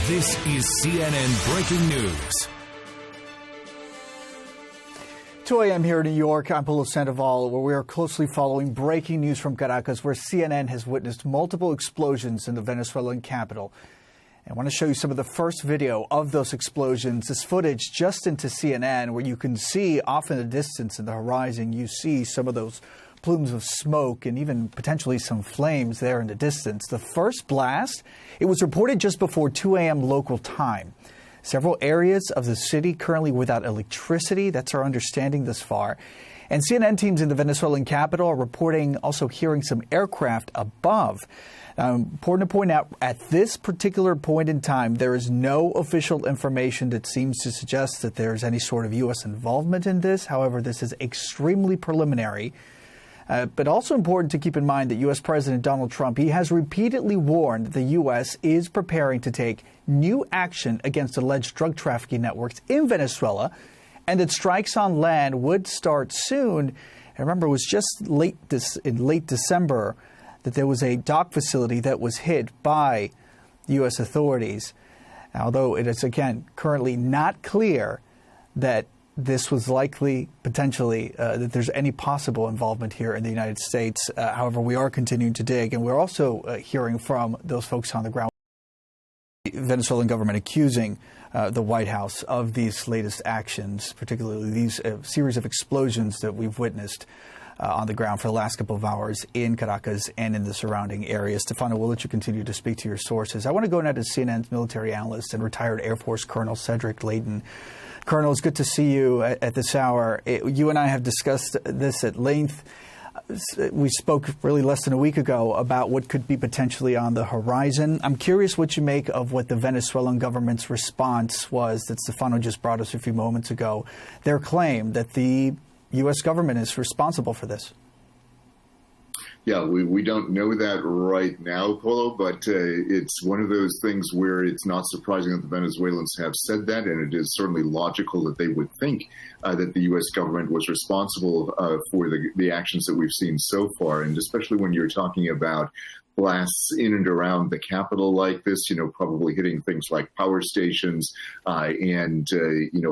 This is CNN Breaking News. 2 a.m. here in New York. I'm Paulo Sandoval, where we are closely following breaking news from Caracas, where CNN has witnessed multiple explosions in the Venezuelan capital. I want to show you some of the first video of those explosions. This footage just into CNN, where you can see off in the distance in the horizon, you see some of those plumes of smoke and even potentially some flames there in the distance. The first blast, it was reported just before 2 a.m. local time. Several areas of the city currently without electricity. That's our understanding thus far. And CNN teams in the Venezuelan capital are reporting also hearing some aircraft above. Important to point out, at this particular point in time, there is no official information that seems to suggest that there's any sort of U.S. involvement in this. However, this is extremely preliminary. But also important to keep in mind that U.S. President Donald Trump, he has repeatedly warned that the U.S. is preparing to take new action against alleged drug trafficking networks in Venezuela, and that strikes on land would start soon. I remember it was just in late December that there was a dock facility that was hit by U.S. authorities. Although it is, again, currently not clear that this was likely, potentially, that there's any possible involvement here in the United States. However, we are continuing to dig, and we're also hearing from those folks on the ground. The Venezuelan government accusing the White House of these latest actions, particularly these series of explosions that we've witnessed on the ground for the last couple of hours in Caracas and in the surrounding areas. Stefano, we'll let you continue to speak to your sources. I want to go now to CNN's military analyst and retired Air Force Colonel Cedric Layton. Colonel, it's good to see you at this hour. You and I have discussed this at length. We spoke really less than a week ago about what could be potentially on the horizon. I'm curious what you make of what the Venezuelan government's response was that Stefano just brought us a few moments ago. Their claim that the U.S. government is responsible for this. Yeah, we don't know that right now, Paulo, but it's one of those things where it's not surprising that the Venezuelans have said that, and it is certainly logical that they would think that the U.S. government was responsible for the actions that we've seen so far, and especially when you're talking about blasts in and around the capital like this, probably hitting things like power stations and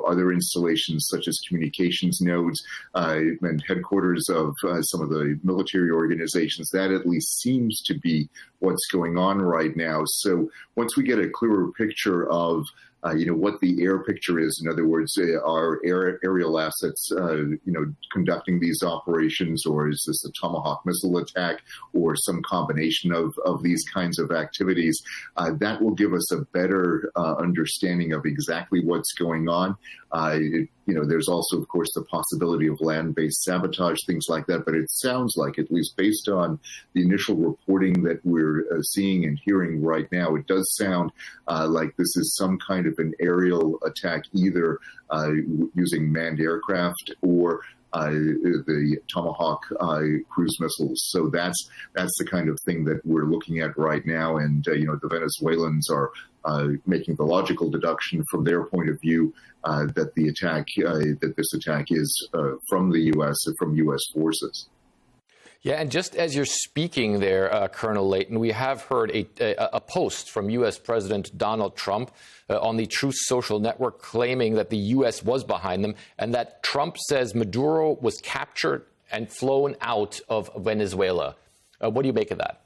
other installations such as communications nodes and headquarters of some of the military organizations. That at least seems to be what's going on right now. So once we get a clearer picture of what the air picture is. In other words, are aerial assets, conducting these operations, or is this a Tomahawk missile attack, or some combination of these kinds of activities? That will give us a better understanding of exactly what's going on. There's also, of course, the possibility of land-based sabotage, things like that. But it sounds like, at least based on the initial reporting that we're seeing and hearing right now, it does sound like this is some kind of an aerial attack, either using manned aircraft or the Tomahawk cruise missiles. So that's the kind of thing that we're looking at right now. And, the Venezuelans are making the logical deduction from their point of view that this attack is from the U.S., from U.S. forces. Yeah, and just as you're speaking there, Colonel Layton, we have heard a post from U.S. President Donald Trump on the Truth social network claiming that the U.S. was behind them, and that Trump says Maduro was captured and flown out of Venezuela. What do you make of that?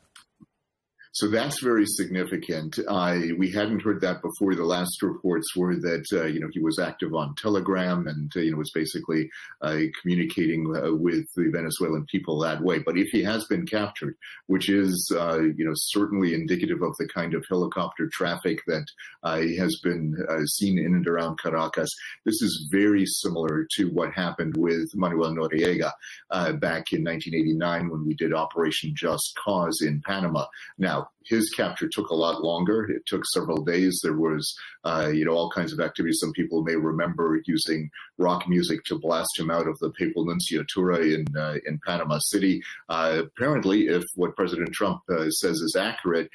So that's very significant. We hadn't heard that before. The last reports were that, he was active on Telegram and, was basically communicating with the Venezuelan people that way. But if he has been captured, which is, certainly indicative of the kind of helicopter traffic that has been seen in and around Caracas, this is very similar to what happened with Manuel Noriega back in 1989 when we did Operation Just Cause in Panama. Now, his capture took a lot longer. It took several days. There was, all kinds of activities. Some people may remember using rock music to blast him out of the Papal Nunciatura in Panama City. Apparently, if what President Trump says is accurate,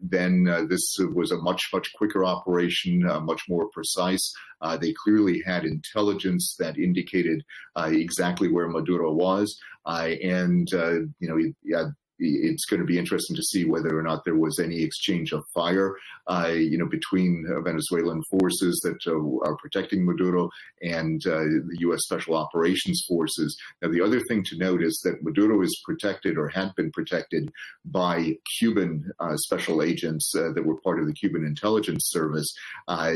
then this was a much quicker operation, much more precise. They clearly had intelligence that indicated exactly where Maduro was, and he had it's going to be interesting to see whether or not there was any exchange of fire, between Venezuelan forces that are protecting Maduro and the U.S. Special Operations Forces. Now, the other thing to note is that Maduro is protected or had been protected by Cuban special agents that were part of the Cuban intelligence service.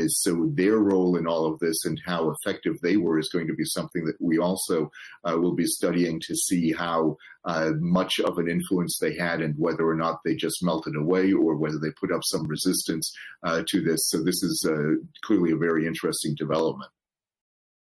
So their role in all of this and how effective they were is going to be something that we also will be studying to see how much of an influence they had and whether or not they just melted away or whether they put up some resistance to this. So this is clearly a very interesting development.